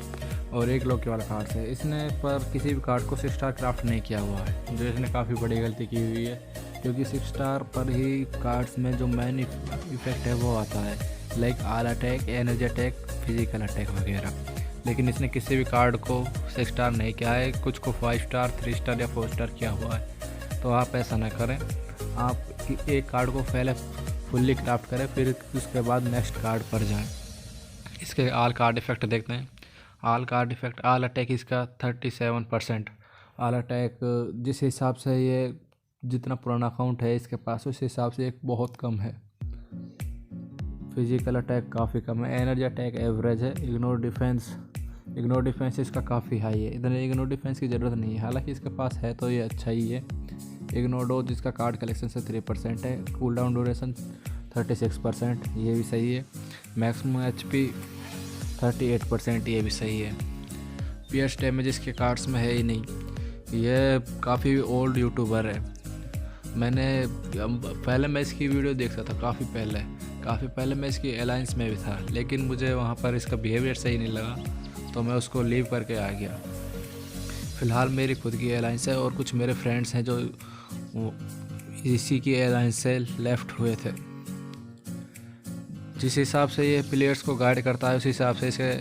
और 1 लॉकी वाला कार्ड है। इसने पर किसी भी कार्ड को 6 स्टार क्राफ्ट नहीं किया हुआ है, जो इसने काफ़ी बड़ी गलती की हुई है, क्योंकि 6 स्टार पर ही कार्ड्स में जो मेन इफेक्ट है वो आता है, like all attack, energy attack, physical attack वगैरह। लेकिन इसने किसी भी कार्ड को 6 स्टार नहीं किया है, कुछ को 5 स्टार, 3 स्टार या 4 स्टार किया हुआ है। तो आप ऐसा ना करें, आप एक कार्ड को पहले फुल्ली क्राफ्ट करें, फिर उसके बाद नेक्स्ट कार्ड पर जाएं। इसके ऑल कार्ड इफेक्ट देखते हैं। All card effect, all attack इसका 37%। ऑल अटैक जिस हिसाब से ये जितना पुराना अकाउंट है इसके पास, उस हिसाब से एक बहुत कम है। फिजिकल अटैक काफ़ी कम है। एनर्जी अटैक एवरेज है। इग्नोर डिफेंस इसका काफ़ी हाई है। इतने इग्नोर डिफेंस की ज़रूरत नहीं है, हालांकि इसके पास है तो ये अच्छा ही है। इग्नोर डोज जिसका कार्ड कलेक्शन से 3% है। कूल डाउन ड्यूरेशन 36%, ये भी सही है। मैक्सिमम HP 38%, ये भी सही है। पियर्स डैमेज इसके कार्ड्स में है ही नहीं। ये काफ़ी ओल्ड यूट्यूबर है। पहले मैं इसकी वीडियो देखता था, काफ़ी पहले मैं इसकी अलायंस में भी था, लेकिन मुझे वहाँ पर इसका बिहेवियर सही नहीं लगा, तो मैं उसको लीव करके आ गया। फ़िलहाल मेरी खुद की अलायंस है और कुछ मेरे फ्रेंड्स हैं जो इसी की अलायंस से लेफ़्ट हुए थे। जिस हिसाब से ये प्लेयर्स को गाइड करता है, उस हिसाब से इसके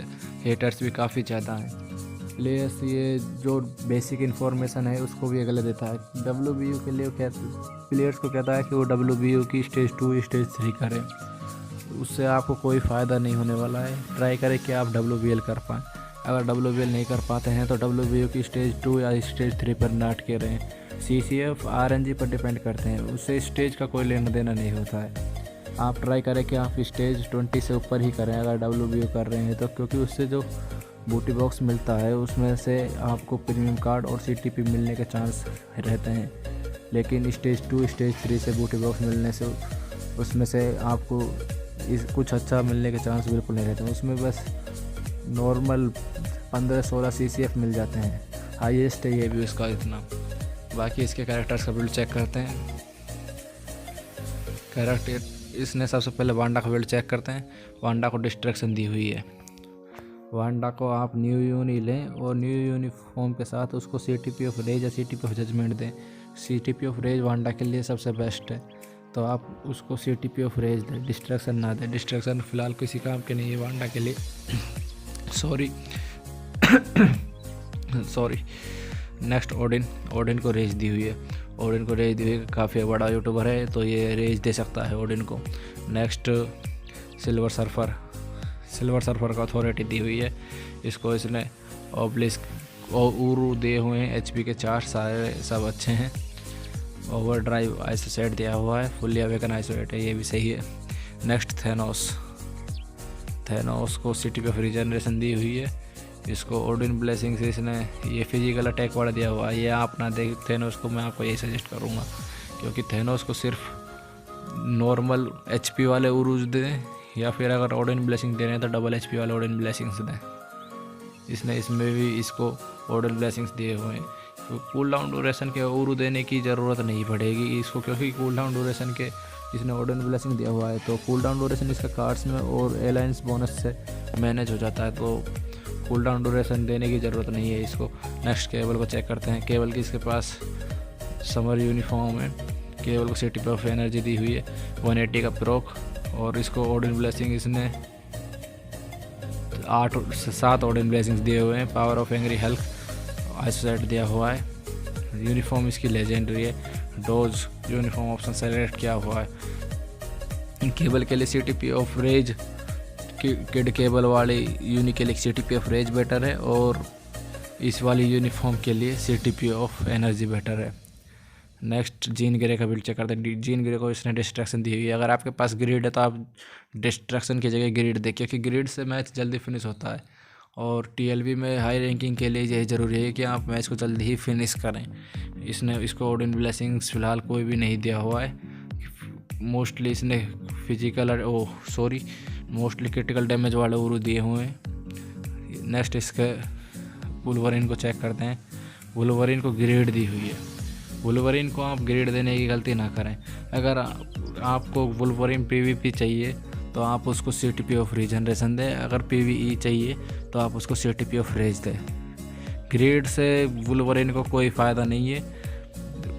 हेटर्स भी काफ़ी ज़्यादा हैं। प्लेयर्स ये जो बेसिक इन्फॉर्मेशन है उसको भी अगले देता है। WBU के लिए प्लेयर्स को कहता है कि वो WBU की स्टेज 2 स्टेज 3 करें, उससे आपको कोई फ़ायदा नहीं होने वाला है। ट्राई करें कि आप WBL कर पाएँ। अगर WBL नहीं कर पाते हैं तो WBU की स्टेज 2 या स्टेज 3 पर ना अटके रहें। CCF RNG पर डिपेंड करते हैं, उससे स्टेज का कोई लेना देना नहीं होता है। आप ट्राई करें कि आप स्टेज 20 से ऊपर ही करें अगर WBU कर रहे हैं तो, क्योंकि उससे जो बूटी बॉक्स मिलता है उसमें से आपको प्रीमियम कार्ड और CTP मिलने के चांस रहते हैं। लेकिन स्टेज 2 स्टेज 3 से बूटी बॉक्स मिलने से उसमें से आपको कुछ अच्छा मिलने के चांस बिल्कुल नहीं रहते हैं। उसमें बस नॉर्मल 15-16 CCF मिल जाते हैं, हाईएस्ट है ये भी उसका इतना। बाकी इसके कैरेक्टर्स का बिल्ड चेक करते हैं। कैरेक्टर इसने सबसे पहले वांडा का बिल्ड चेक करते हैं। वांडा को डिस्ट्रैक्शन दी हुई है। वांडा को आप न्यू यूनी लें और न्यू यूनिफॉर्म के साथ उसको सीटीपी ऑफ रेज या सीटीपी ऑफ जजमेंट दें। सीटीपी ऑफ रेज वांडा के लिए सबसे बेस्ट है, तो आप उसको सीटीपी ऑफ रेज दें, डिस्ट्रैक्शन ना दें। डिस्ट्रैक्शन फ़िलहाल किसी काम के नहीं है वांडा के लिए। सॉरी। नेक्स्ट ओडिन को रेज दी हुई है। ओडिन को रेज दी हुई है, काफ़ी बड़ा यूट्यूबर है तो ये रेज दे सकता है ओडिन को। नेक्स्ट सिल्वर सर्फर का अथॉरिटी दी हुई है। इसको इसने ऑब्लिस्क और ऊरू दिए हुए हैं। एचपी के 4 सारे सब अच्छे हैं। ओवर ड्राइव आइसोसेट दिया हुआ है। फुल्ली अवेकन आइसोलेट है, ये भी सही है। नेक्स्ट थेनोस को सिटी ऑफ रीजनरेशन दी हुई है। इसको ओडिन ब्लेसिंग से इसने ये फिजिकल अटैक वाला दिया हुआ है। ये आप ना देख थेनोस को, मैं आपको यही सजेस्ट करूँगा, क्योंकि थेनोस को सिर्फ नॉर्मल एचपी वाले उरूज दें, या फिर अगर ओडिन ब्लेसिंग दे रहे हैं तो डबल एचपी वाले ओडिन ब्लेसिंग्स दें। इसने इसमें भी इसको ओडिन ब्लेसिंग्स दिए हुए हैं। तो कूल डाउन ड्यूरेशन के उरू देने की ज़रूरत नहीं पड़ेगी इसको, क्योंकि कूल डाउन ड्यूरेशन के इसने ओडिन ब्लेसिंग दिया हुआ है। तो कूल डाउन ड्यूरेशन इसका कार्ड्स में और एलायंस बोनस से मैनेज हो जाता है, तो कूल डाउन ड्यूरेशन देने की ज़रूरत नहीं है इसको। नेक्स्ट केबल को चेक करते हैं। केबल की इसके पास समर यूनिफॉर्म है। केबल को सिटी ऑफ एनर्जी दी हुई है, 180 का प्रोक, और इसको ओडिन ब्लेसिंग इसने 7 ओडिन ब्लेसिंग्स दिए हुए हैं। पावर ऑफ एंग्री हेल्थ आइसोसेट दिया हुआ है। यूनिफॉर्म इसकी लेजेंडरी है। डोज यूनिफॉर्म ऑप्शन सेलेक्ट किया हुआ है। केबल के लिए CTP of rage kid Cable वाली यूनि के लिए सीटीपी ऑफ रेज बेटर है, और इस वाली यूनिफॉर्म के लिए सीटीपी ऑफ एनर्जी बेटर है। नेक्स्ट जीन ग्रे का बिल्ड चेक करते हैं। जीन ग्रे को इसने डिस्ट्रैक्शन दी हुई है। अगर आपके पास ग्रिड है तो आप डिस्ट्रैक्शन की जगह ग्रिड दें, क्योंकि ग्रिड से मैच जल्दी फिनिश होता है, और टीएलबी में हाई रैंकिंग के लिए यही ज़रूरी है कि आप मैच को जल्दी ही फिनिश करें। इसको ओडिन ब्लेसिंग्स फ़िलहाल कोई भी नहीं दिया हुआ है। मोस्टली इसने मोस्टली क्रिटिकल डैमेज वाले उरू दिए हुए हैं। नेक्स्ट इसके वुल्वरिन को चेक करते हैं। वुल्वरिन को ग्रेड दी हुई है। वुल्वरिन को आप ग्रेड देने की गलती ना करें। अगर आपको वुल्वरिन पीवीपी चाहिए तो आप उसको सीटीपी ऑफ रीजनरेशन दें। अगर पीवीई चाहिए तो आप उसको सीटीपी ऑफ रेज दें। ग्रेड से वुल्वरिन को कोई फ़ायदा नहीं है,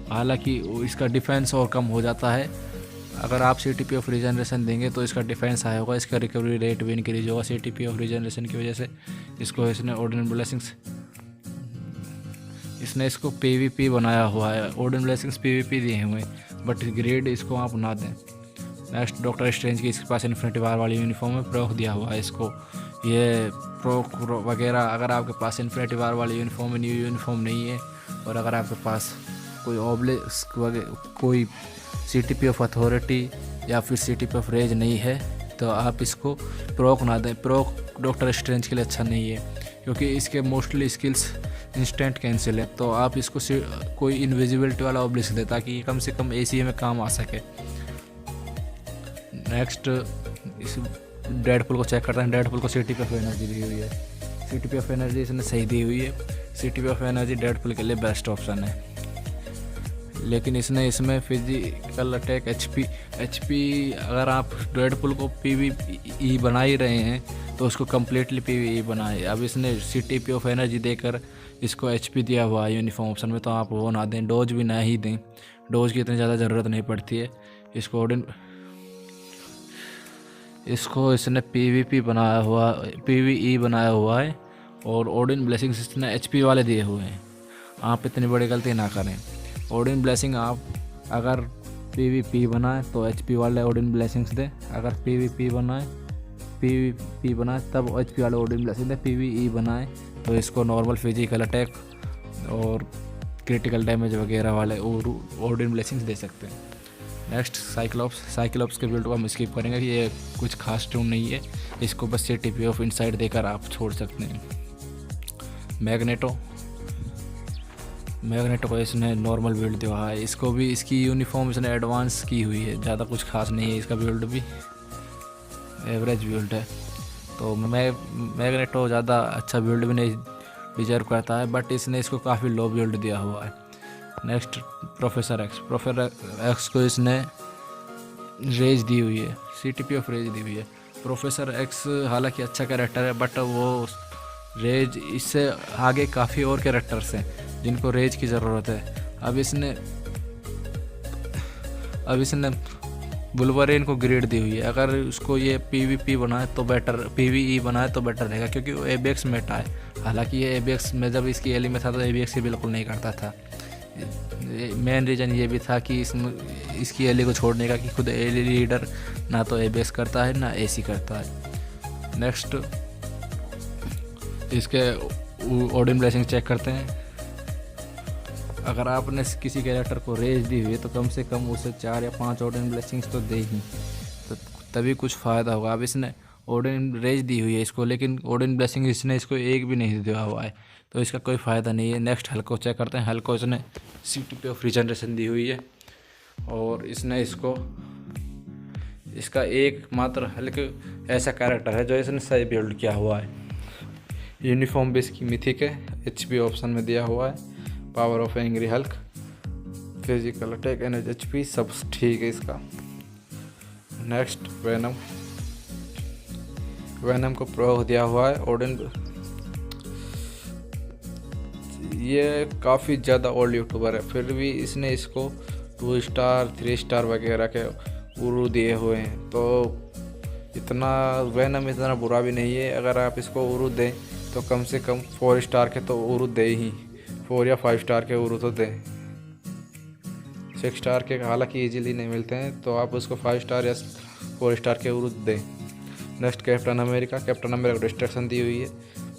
हालांकि इसका डिफेंस और कम हो जाता है। अगर आप सीटीपी ऑफ रीजनरेशन देंगे तो इसका डिफेंस हाई होगा, इसका रिकवरी रेट भी इंक्रीज होगा सीटीपी ऑफ रीजनरेशन की वजह से। इसने ओडिन ब्लेसिंग्स इसको पीवीपी बनाया हुआ है। ओडिन ब्लेसिंग्स पीवीपी दिए हुए हैं, बट ग्रेड इसको आप ना दें। नेक्स्ट डॉक्टर स्ट्रेंज की इसके पास इन्फिनिटी वार वाली यूनिफॉर्म में प्रोक दिया हुआ है इसको। ये प्रोक वगैरह अगर आपके पास इन्फिनिटी वार वाली यूनिफॉर्म न्यू यूनिफॉर्म नहीं है, और अगर आपके पास कोई ऑब्लिस्क वगैरह कोई सीटीपी ऑफ अथॉरिटी या फिर सीटीपी ऑफ रेज नहीं है, तो आप इसको प्रोक ना दें। प्रोक डॉक्टर स्ट्रेंज के लिए अच्छा नहीं है, क्योंकि इसके मोस्टली स्किल्स इंस्टेंट कैंसिल है। तो आप इसको कोई इनविजिबिलिटी वाला ऑब्लिस्क दें, ताकि कम से कम एसीए में काम आ सके। नेक्स्ट इस डेडपुल को चेक करते हैं। डेडपुल को सीटीपी ऑफ एनर्जी दी हुई है। सीटीपी ऑफ एनर्जी इसने सही दी हुई है। सीटीपी ऑफ एनर्जी डेडपुल के लिए बेस्ट ऑप्शन है, लेकिन इसमें फिजिकल अटैक एचपी अगर आप डेडपुल को पीवीई बना ही रहे हैं तो उसको कम्प्लीटली पीवीई बनाए। अब इसने सीटीपी ऑफ एनर्जी देकर इसको एचपी दिया हुआ है यूनिफॉर्म ऑप्शन में, तो आप वो ना दें। डोज भी ना ही दें, डोज की इतनी ज़्यादा ज़रूरत नहीं पड़ती है। इसने पीवीई बनाया हुआ है, और ओडिन ब्लेसिंग्स इसने एचपी वाले दिए हुए हैं। आप इतनी बड़ी गलती ना करें। ओडिन ब्लेसिंग आप अगर पीवीपी बनाए तो एचपी वाले ओडिन ब्लेसिंग्स दें। अगर पीवीपी बनाए तब एचपी वाले ओडिन ब्लेसिंग दें। पीवीई बनाए तो इसको नॉर्मल फिजिकल अटैक और क्रिटिकल डैमेज वगैरह वाले ओडिन ब्लेसिंग्स दे सकते हैं। नेक्स्ट साइक्लोप्स के बिल्ड को हम स्किप करेंगे कि ये कुछ खास ट्यून नहीं है। इसको बस सीटीपी ऑफ इनसाइड देकर आप छोड़ सकते हैं। मैग्नेटो को इसने नॉर्मल बिल्ड दिया है। इसको भी इसकी यूनिफॉर्म इसने एडवांस की हुई है, ज़्यादा कुछ खास नहीं है। इसका बिल्ड भी एवरेज बिल्ड है, तो मैग्नेटो ज़्यादा अच्छा बिल्ड भी नहीं डिजर्व करता है, बट इसने इसको काफ़ी लो बिल्ड दिया हुआ है। नेक्स्ट प्रोफेसर एक्स को इसने रेज दी हुई है, CTP ऑफ रेज दी हुई है। प्रोफेसर एक्स हालांकि अच्छा कैरेक्टर है, बट वो रेज इससे आगे काफ़ी और कैरेक्टर्स हैं जिनको रेज की ज़रूरत है। अब इसने वुल्वरीन को ग्रेड दी हुई है। अगर उसको ये PvP बनाए तो बेटर, PvE बनाए तो बेटर रहेगा, क्योंकि वो एबीएक्स मेटा है। हालांकि ये एबीएक्स में जब इसकी एली में था तो एबीएक्स ही बिल्कुल नहीं करता था। मेन रीज़न ये भी था कि इसकी एली को छोड़ने का, कि खुद एली लीडर ना तो एबीएक्स करता है ना AC करता है। नेक्स्ट इसके ओडिन ब्लेसिंग चेक करते हैं। अगर आपने किसी कैरेक्टर को रेज दी हुई है तो कम से कम उसे 4 या 5 ओडिन ब्लेसिंग्स तो दे ही, तो तभी कुछ फ़ायदा होगा। अब इसने ओडिन रेज दी हुई है इसको, लेकिन ओडिन ब्लेसिंग इसने इसको एक भी नहीं दिया हुआ है, तो इसका कोई फ़ायदा नहीं है। नेक्स्ट हल्को चेक करते हैं। हल्को इसने CTP ऑफ रीजनरेशन दी हुई है, और इसने इसका एकमात्र हल्के ऐसा कैरेक्टर है जो इसने सही बिल्ड किया हुआ है। यूनिफॉर्म भी इसकी मिथिक है, HP ऑप्शन में दिया हुआ है। Power of angry Hulk, physical attack, energy, HP सब ठीक है इसका। नेक्स्ट वेनम को प्रयोग दिया हुआ है ओडिन। ये काफ़ी ज़्यादा ओल्ड यूट्यूबर है, फिर भी इसने इसको 2 स्टार 3 स्टार वगैरह के उरू दिए हुए हैं, तो वेनम इतना बुरा भी नहीं है। अगर आप इसको उरू दें तो कम से कम 4 स्टार के तो उरू दे ही, 4 या 5 स्टार के उरू तो दें। 6 स्टार के हालांकि इजीली नहीं मिलते हैं, तो आप उसको 5 स्टार या 4 स्टार के उरू दें। नेक्स्ट कैप्टन अमेरिका को डिस्ट्रक्शन दी हुई है।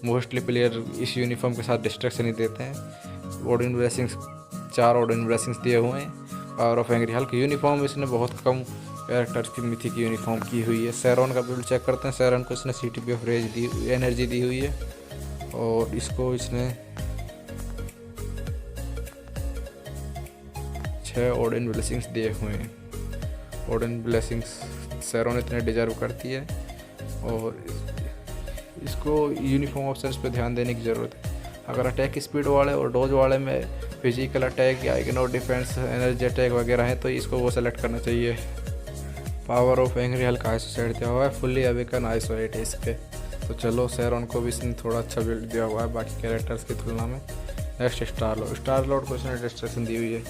मोस्टली प्लेयर इस यूनिफॉर्म के साथ डिस्ट्रक्शन ही देते हैं। ओडिन ब्लेसिंग्स 4 ओडिन ब्लेसिंग्स दिए हुए हैं। Power of angry Hulk uniform इसने बहुत कम कैरेक्टर्स की मिथिक यूनिफॉर्म की हुई है। सैरॉन का बिल्ड चेक करते हैं। सैरॉन को इसने CTP ऑफ रेज एनर्जी दी हुई है, और इसको इसने 6 ओडिन ब्लेसिंग्स दिए हुए हैं। ओडिन ब्लेसिंग्स सैरॉन इतने डिजर्व करती है, और इसको यूनिफॉर्म ऑप्शंस पे ध्यान देने की ज़रूरत है। अगर अटैक स्पीड वाले और डोज वाले में फिजिकल अटैक या इग्नोर डिफेंस, एनर्जी अटैक वगैरह है, तो इसको वो सेलेक्ट करना चाहिए। Power of angry Hulk isoset दिया हुआ है। फुल्ली अवेकन आइसोलेट है इसके। तो चलो सैरॉन को भी इसने थोड़ा अच्छा बिल्ड दिया हुआ है बाकी कैरेक्टर्स की तुलना में। नेक्स्ट स्टार लॉर्ड को इसने डिस्ट्रक्शन दी हुई है।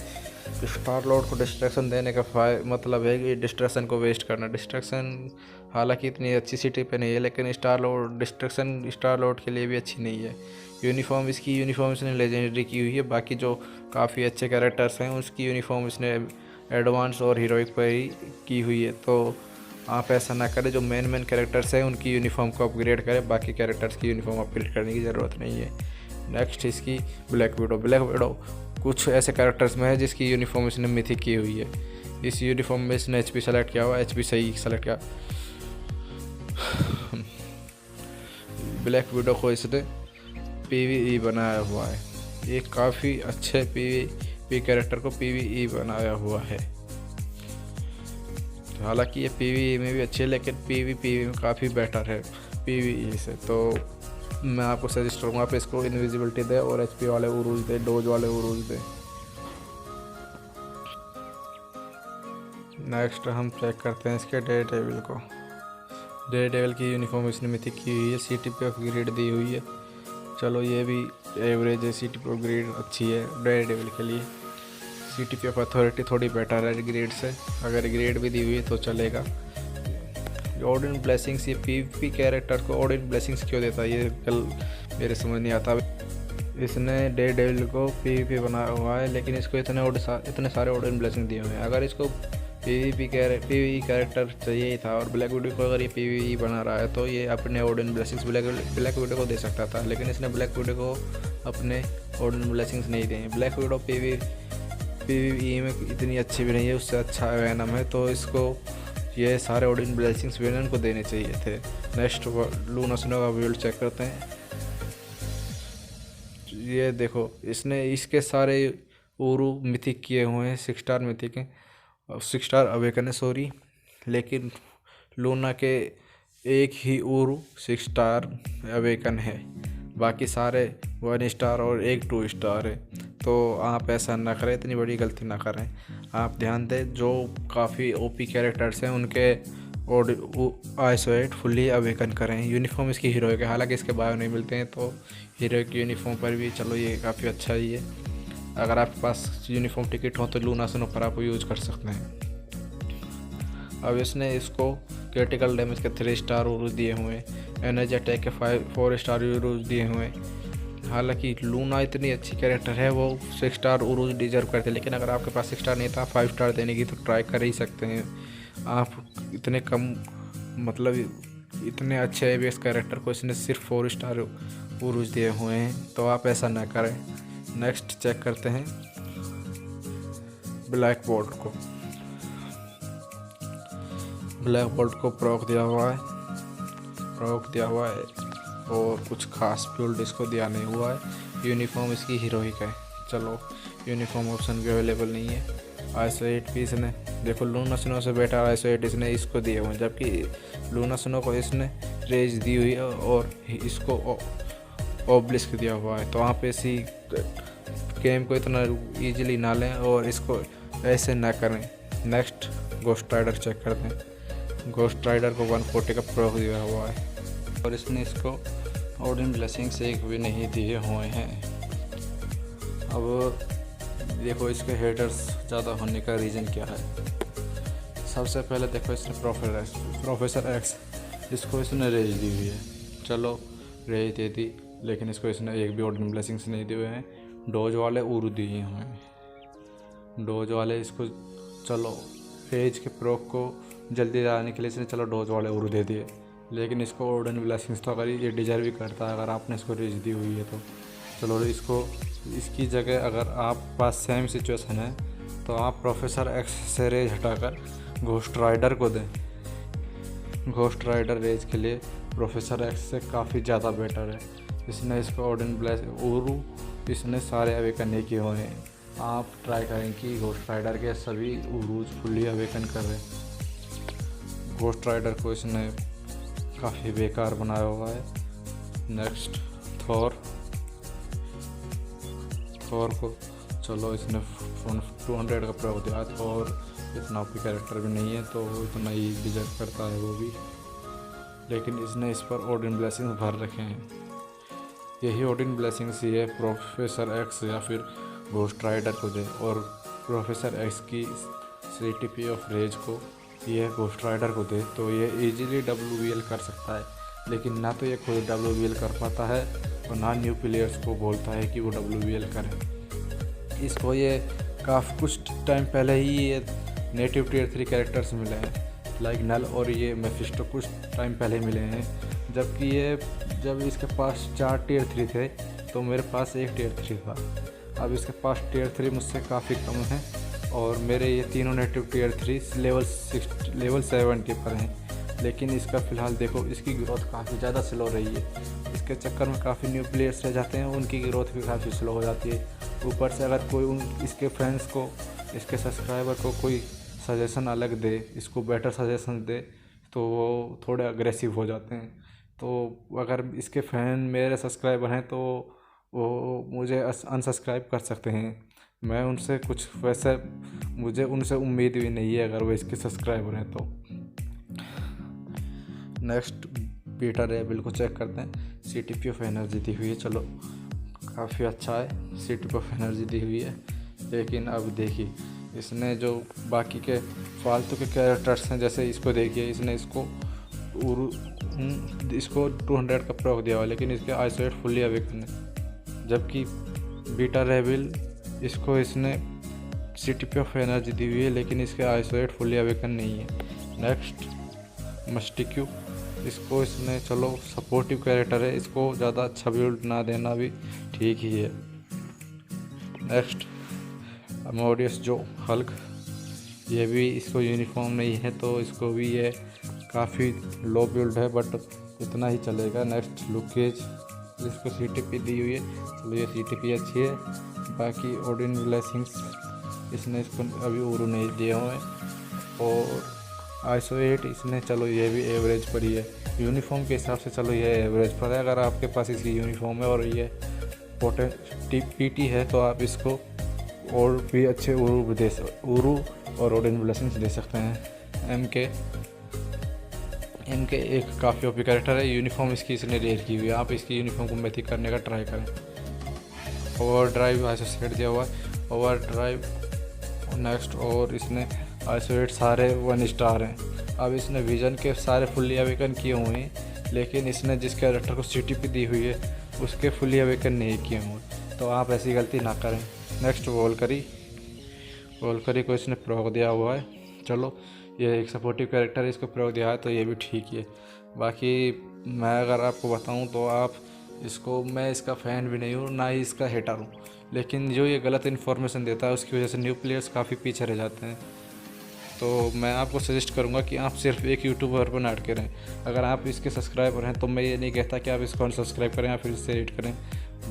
स्टार लॉर्ड को डिस्ट्रक्शन देने का मतलब है कि डिस्ट्रक्शन को वेस्ट करना। डिस्ट्रक्शन हालांकि इतनी अच्छी सिटी पे नहीं है, लेकिन डिस्ट्रक्शन स्टार लॉर्ड के लिए भी अच्छी नहीं है। यूनिफॉर्म इसने लेजेंडरी की हुई है। बाकी जो काफ़ी अच्छे कैरेक्टर्स हैं उसकी यूनिफॉर्म इसने एडवांस और हीरोइक पर ही की हुई है। तो आप ऐसा ना करें, जो मेन कैरेक्टर्स हैं उनकी यूनिफॉर्म को अपग्रेड करें, बाकी कैरेक्टर्स की यूनिफॉर्म अपग्रेड करने की ज़रूरत नहीं है। नेक्स्ट इसकी ब्लैक विडो कुछ ऐसे कैरेक्टर्स में है जिसकी यूनिफॉर्म इसने मिथिक की हुई है। इस यूनिफॉर्म में इसने HP सेलेक्ट किया हुआ है। HP सही सेलेक्ट किया। ब्लैक विडो को इसने PvE बनाया हुआ है। ये काफ़ी अच्छे PvP कैरेक्टर को PvE बनाया हुआ है। हालांकि ये PvE में भी अच्छे है, लेकिन PvP में काफ़ी बेटर है PvE से। तो मैं आपको सजेस्ट करूँगा आप इसको इनविजिबिलिटी दे और HP वाले उरूज दे, डोज वाले उरूज दे। नेक्स्ट हम चेक करते हैं इसके डेयरडेविल को। डेयरडेविल की यूनिफॉर्म इसने मिथिक की हुई है। CTP ऑफ ग्रेड दी हुई है। चलो ये भी एवरेज है। CTP ऑफ ग्रेड अच्छी है डेयरडेविल के लिए। CTP ऑफ अथॉरिटी थोड़ी बेटर है ग्रेड से। अगर ग्रेड भी दी हुई है तो चलेगा। ओडिन ब्लेसिंग्स, ये PvP कैरेक्टर को ओडिन ब्लेसिंग्स क्यों देता है, ये कल मेरे समझ नहीं आता। इसने डेयरडेविल को PvP बनाया हुआ है, लेकिन इसको इतने सारे ओडिन ब्लेसिंग दिए हुए हैं। अगर इसको PvE कैरेक्टर चाहिए ही था, और ब्लैक विडो को अगर ये PvE बना रहा है, तो ये अपने ओडिन ब्लेसिंग्स ब्लैक विडो को दे सकता था, लेकिन इसने ब्लैक विडो को अपने ओडिन ब्लेसिंग्स नहीं दिए। ब्लैक विडो PvE में इतनी अच्छी भी नहीं है, उससे अच्छा वेनम है, तो इसको ये सारे ओडिन ब्लेसिंग्स वेनम को देने चाहिए थे। नेक्स्ट लूना स्नो का बिल्ड चेक करते हैं। ये देखो, इसके सारे उरू मिथिक किए हुए हैं, 6 स्टार मिथिक हैं, 6 स्टार अवेकन है सॉरी, लेकिन लूना के एक ही उरू 6 स्टार अवेकन है, बाकी सारे 1 स्टार और एक 2 स्टार है। तो आप ऐसा ना करें, इतनी बड़ी गलती ना करें। आप ध्यान दें, जो काफ़ी ओपी कैरेक्टर्स हैं उनके और आइसोएट फुल्ली अवेकन करें। यूनिफॉर्म इसकी हीरो के, हालांकि इसके बायो नहीं मिलते हैं, तो हीरो की यूनिफॉर्म पर भी चलो ये काफ़ी अच्छा ही है। अगर आपके पास यूनिफॉर्म टिकट हो तो लूना सुनो पर आप यूज़ कर सकते हैं। अब इसने इसको क्रिटिकल डैमेज के 3 स्टार उरूज दिए हुए हैं, एनर्जी अटैक के 4 स्टार उरूज दिए हुए हैं। हालांकि लूना इतनी अच्छी कैरेक्टर है, वो 6 स्टार उरूज डिजर्व करते हैं, लेकिन अगर आपके पास 6 स्टार नहीं था 5 स्टार देने की तो ट्राई कर ही सकते हैं। आप इतने कम मतलब इतने अच्छे एबीएस कैरेक्टर को इसने सिर्फ 4 स्टार उरूज दिए हुए हैं, तो आप ऐसा ना करें। नेक्स्ट चेक करते हैं ब्लैक बोल्ट को। ब्लैक बोल्ट को प्रॉक दिया हुआ है और कुछ खास बिल्ड इसको दिया नहीं हुआ है। यूनिफॉर्म इसकी हीरोइक है, चलो यूनिफॉर्म ऑप्शन भी अवेलेबल नहीं है। आइसो 8 भी इसने देखो लूना स्नो से बेटर आइसो 8 इसने इसको दिए हुए हैं, जबकि लूना स्नो को इसने रेज दी हुई है और इसको ऑब्लिस्क दिया हुआ है। तो आप इसी गेम को इतना ईजिली ना लें और इसको ऐसे ना करें। नेक्स्ट गोस्ट राइडर चेक करते हैं। गोस्ट राइडर को 140 का प्रॉक दिया हुआ है और इसने इसको ऑर्डिन ब्लेसिंग से एक भी नहीं दिए हुए हैं। अब देखो इसके हेटर्स ज़्यादा होने का रीज़न क्या है। सबसे पहले देखो इसने प्रोफेसर एक्स इसको इसने रेज दी हुई है, चलो रेज दे दी, लेकिन इसको इसने एक भी ऑर्डिन ब्लेसिंग्स नहीं दिए हुए हैं। डोज वाले उरू दिए हुए हैं, डोज वाले इसको चलो रेज के प्रोक को जल्दी लाने के लिए इसने चलो डोज वाले उरू दे दिए, लेकिन इसको ऑर्डिन ब्लेसिंग्स तो अगर ये डिजर्व भी करता है, अगर आपने इसको रेज दी हुई है तो चलो इसको इसकी जगह अगर आप पास सेम सिचुएशन है तो आप प्रोफेसर एक्स से रेज हटाकर घोस्ट राइडर को दें। घोस्ट राइडर रेज के लिए प्रोफेसर एक्स से काफ़ी ज़्यादा बेटर है। इसने इसको ऑर्डिन ब्लेस उरू इसने सारे अवेकन नहीं किए हुए हैं। आप ट्राई करें कि घोस्ट राइडर के सभी उरूज फुल्ली अवेकन कर रहे हैं। घोस्ट राइडर को इसने काफ़ी बेकार बनाया हुआ है। नेक्स्ट थॉर को चलो इसने 200 का प्रॉक दिया, थॉर इतना ओपी कैरेक्टर भी नहीं है तो इतना ही डिजर्व करता है वो भी, लेकिन इसने इस पर ऑर्डिन ब्लेसिंग्स भर रखे हैं। यही ऑर्डिन ब्लेसिंग्स ये प्रोफेसर एक्स या फिर घोस्ट राइडर को दे और प्रोफेसर एक्स की CTP ऑफ रेज को ये घोस्ट राइडर को दे तो ये इजीली WBL कर सकता है, लेकिन ना तो ये खुद WBL कर पाता है और ना न्यू प्लेयर्स को बोलता है कि वो WBL करें। इसको ये काफ़ी कुछ टाइम पहले ही ये नेटिव टियर 3 कैरेक्टर्स मिले हैं, लाइक नल और ये मेफिस्टो कुछ टाइम पहले मिले हैं, जबकि ये जब इसके पास 4 टियर 3 थे तो मेरे पास 1 टियर 3 था। अब इसके पास टियर 3 मुझसे काफ़ी कम है और मेरे ये तीनों नेटिव टियर 3 लेवल 70 पर हैं, लेकिन इसका फ़िलहाल देखो इसकी ग्रोथ काफ़ी ज़्यादा स्लो रही है। इसके चक्कर में काफ़ी न्यू प्लेयर्स रह जाते हैं, उनकी ग्रोथ भी काफ़ी स्लो हो जाती है। ऊपर से अगर कोई इसके फ्रेंड्स को इसके सब्सक्राइबर को कोई सजेशन अलग दे, इसको बेटर सजेशन दे तो वो थोड़े अग्रेसिव हो जाते हैं। तो अगर इसके फैन मेरे सब्सक्राइबर हैं तो वो मुझे अनसब्सक्राइब कर सकते हैं। मैं उनसे कुछ वैसे मुझे उनसे उम्मीद भी नहीं है अगर वो इसके सब्सक्राइबर हैं तो। नेक्स्ट बीटा रेबल को चेक करते हैं। CTP ऑफ एनर्जी दी हुई है, चलो काफ़ी अच्छा है, CTP ऑफ एनर्जी दी हुई है, लेकिन अब देखिए इसने जो बाकी के फालतू के कैरेक्टर्स हैं जैसे इसको देखिए, इसने इसको 200 का प्रॉक दिया हुआ, लेकिन इसके आइसोलेट फुल्ली अवेकन है, जबकि बीटा रेबल इसको इसने CTP ऑफ एनर्जी दी हुई है, लेकिन इसके आइसोलेट फुल्ली अवेकन नहीं है। नेक्स्ट मस्टिक्यू, इसको इसने चलो सपोर्टिव कैरेक्टर है, इसको ज़्यादा अच्छा बिल्ड ना देना भी ठीक ही है। नेक्स्ट अमोडियस जो हल्क, ये भी इसको यूनिफॉर्म नहीं है तो इसको भी ये काफ़ी लो बिल्ड है, बट इतना ही चलेगा। नेक्स्ट लुकेज, इसको CTP दी हुई है, चलो ये CTP अच्छी है। बाकी ऑर्डिन ब्लेसिंग्स इसने इसको अभी उरू नहीं दिए हुए, और आइसो 8 इसने चलो ये भी एवरेज पर ही है। यूनिफॉर्म के हिसाब से चलो ये एवरेज पर है, अगर आपके पास इसकी यूनिफॉर्म है और ये पीटी है तो आप इसको और भी अच्छे उरू और ऑडियन ब्लेसिंग्स दे सकते हैं। एम के एक काफ़ी ओपी कैरेक्टर है। यूनिफॉर्म इसकी इसने रेयर की हुई है, आप इसकी यूनिफॉर्म को मैथिक करने का ट्राई करें। ओवर ड्राइव आइसोलेट दिया हुआ है, ओवर ड्राइव नेक्स्ट, और इसने आइसोलेट सारे 1 स्टार हैं। अब इसने विजन के सारे फुल्ली अवेकन किए हुए हैं, लेकिन इसने जिस कैरेक्टर को CTP दी हुई है उसके फुल्ली अवेकन नहीं किए हुए, तो आप ऐसी गलती ना करें। नेक्स्ट वोल्करी को इसने प्रयोग दिया हुआ है। चलो, ये एक सपोर्टिव कैरेक्टर है, इसको प्रयोग दिया है तो ये भी ठीक ही है। बाकी मैं अगर आपको बताऊं तो आप इसको, मैं इसका फ़ैन भी नहीं हूँ ना ही इसका हेटर हूँ, लेकिन जो ये गलत इन्फॉर्मेशन देता है उसकी वजह से न्यू प्लेयर्स काफ़ी पीछे रह जाते हैं। तो मैं आपको सजेस्ट करूंगा कि आप सिर्फ एक यूट्यूबर पर ना अटके रहें। अगर आप इसके सब्सक्राइबर हैं तो मैं ये नहीं कहता कि आप इसको अनसब्सक्राइब करें या फिर इससे रेट करें।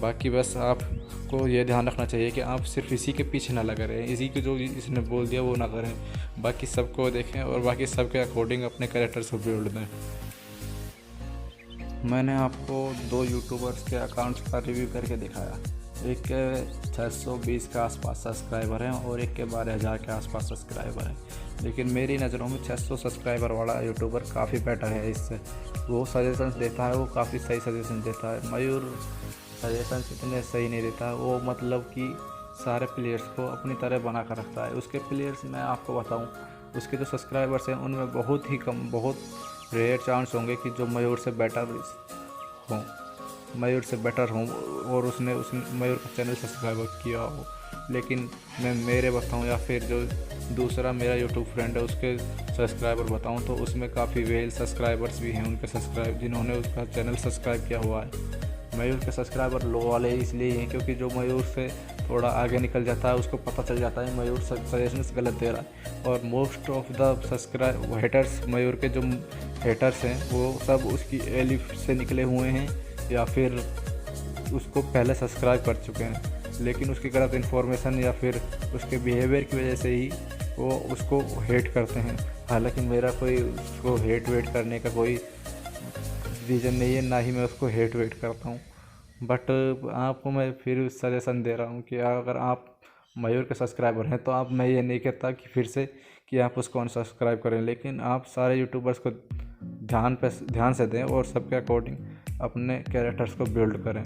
बाकी बस आपको ये ध्यान रखना चाहिए कि आप सिर्फ इसी के पीछे ना लगे रहें, इसी के जो इसने बोल दिया वो ना करें, बाकी सबको देखें और बाकी सबके अकॉर्डिंग अपने कैरेक्टर्स को बिल्ड दें। मैंने आपको 2 यूट्यूबर्स के अकाउंट्स का रिव्यू करके दिखाया। एक के 620 के आसपास सब्सक्राइबर हैं और एक के 12,000 के आसपास सब्सक्राइबर हैं, लेकिन मेरी नज़रों में 600 सब्सक्राइबर वाला यूट्यूबर काफ़ी बेटर है। इससे वो सजेशंस देता है, वो काफ़ी सही सजेशन देता है। मयूर सजेशंस इतने सही नहीं देता है, वो मतलब कि सारे प्लेयर्स को अपनी तरह बना कर रखता है। उसके प्लेयर्स मैं आपको बताऊं, उसके जो सब्सक्राइबर्स हैं उनमें बहुत ही कम, बहुत रेयर चांस होंगे कि जो मयूर से बेटर हों और उसने मयूर का चैनल सब्सक्राइब किया हो। लेकिन मैं मेरे बताऊं या फिर जो दूसरा मेरा यूट्यूब फ्रेंड है उसके सब्सक्राइबर बताऊं तो उसमें काफ़ी वेल सब्सक्राइबर्स भी हैं उनके जिन्होंने उसका चैनल सब्सक्राइब किया हुआ है। मयूर के सब्सक्राइबर लो वाले इसलिए हैं क्योंकि जो मयूर से थोड़ा आगे निकल जाता है उसको पता चल जाता है मयूर सजेशंस गलत दे रहा है। और मोस्ट ऑफ द हेटर्स, मयूर के जो हेटर्स हैं वो सब उसकी एलिफ से निकले हुए हैं या फिर उसको पहले सब्सक्राइब कर चुके हैं, लेकिन उसकी गलत इन्फॉर्मेशन या फिर उसके बिहेवियर की वजह से ही वो उसको हेट करते हैं। हालांकि मेरा कोई उसको हेट करने का कोई रीज़न नहीं है, ना ही मैं उसको हेट करता हूँ। बट आपको मैं फिर सजेशन दे रहा हूँ कि अगर आप मयूर के सब्सक्राइबर हैं तो मैं ये नहीं कहता कि फिर से कि आप उसको अनसब्सक्राइब करें, लेकिन आप सारे यूट्यूबर्स को ध्यान से दें और सबके अकॉर्डिंग अपने कैरेक्टर्स को बिल्ड करें।